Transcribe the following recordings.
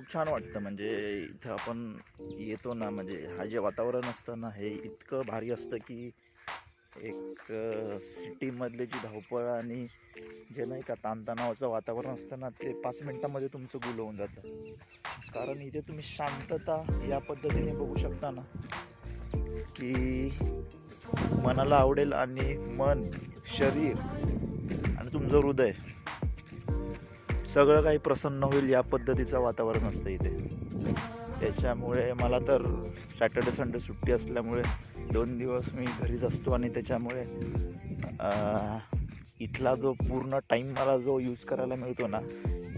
खूप छान वाटतं. म्हणजे इथं आपण येतो ना, म्हणजे हा जे वातावरण असतं ना, हे इतकं भारी असतं की एक सिटीमधली जी धावपळ आणि जे नाही का ताणतणावाचं वातावरण असतं ना, ते 5 मिनिटांमध्ये तुमचं गुल होऊन जातं. कारण इथे तुम्ही शांतता या पद्धतीने बघू शकता ना, की मनाला आवडेल आणि मन, शरीर आणि तुमचं हृदय सगळं काही प्रसन्न होईल या पद्धतीचं वातावरण असतं इथे. त्याच्यामुळे मला तर सॅटर्डे संडे सुट्टी असल्यामुळे 2 दिवस मी घरीच असतो आणि त्याच्यामुळे इथला जो पूर्ण टाईम मला जो यूज करायला मिळतो ना,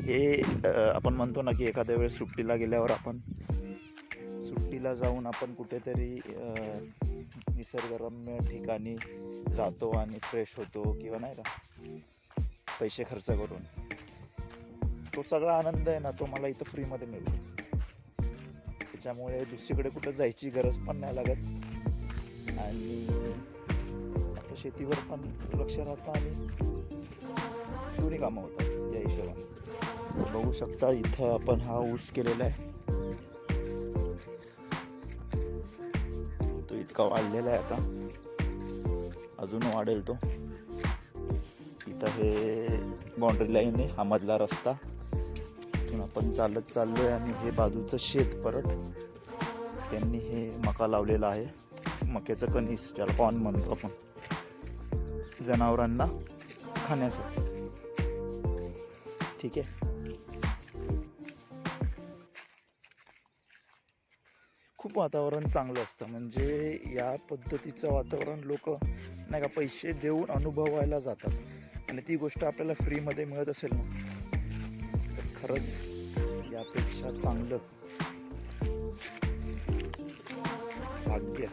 हे आपण म्हणतो ना की एखाद्या वेळेस सुट्टीला गेल्यावर आपण सुट्टीला जाऊन आपण कुठेतरी निसर्गरम्य ठिकाणी जातो आणि फ्रेश होतो किंवा नाही का पैसे खर्च करून, तो सगळा आनंद आहे ना, तो मला इथं फ्रीमध्ये मिळतो. त्याच्यामुळे दुसरीकडे कुठं जायची गरज पण नाही लागत आणि आपल्या शेतीवर पण लक्ष राहतं आणि दोन्ही कामं होतात या हिशोबाने. बघू शकता इथं आपण हा ऊस केलेला आहे, तो इतका वाढलेला आहे, आता अजून वाढेल तो. इथं हे बाउंड्री लाईन आहे, हा मधला रस्ता, इथून आपण चालत चाललोय आणि हे बाजूचं शेत परत त्यांनी हे मका लावलेला आहे, मक्याचं कणीस ज्याला कॉर्न म्हणतो आपण, जनावरांना खाण्यासाठी. ठीक आहे. खूप वातावरण चांगलं असतं. म्हणजे या पद्धतीचं वातावरण लोक नाही का पैसे देऊन अनुभवायला जातात आणि ती गोष्ट आपल्याला फ्रीमध्ये मिळत असेल ना, तर खरंच यापेक्षा चांगलं भाग्य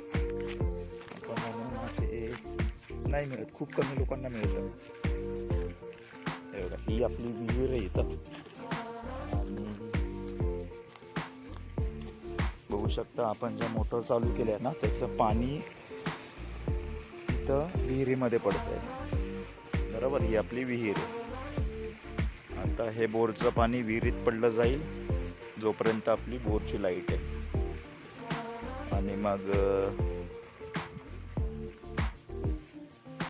आपण म्हणून ते नाही मिळत. खूप कमी लोकांना मिळतं. एवढं ही आपली विहीर आहे इथं आणि बघू शकता आपण ज्या मोटर चालू केल्या ना, त्याचं पाणी इथं विहिरीमध्ये पडतंय. बरोबर, ही आपली विहीर आहे. आता हे बोरचं पाणी विहिरीत पडलं जाईल जोपर्यंत आपली बोरची लाईट आहे आणि मग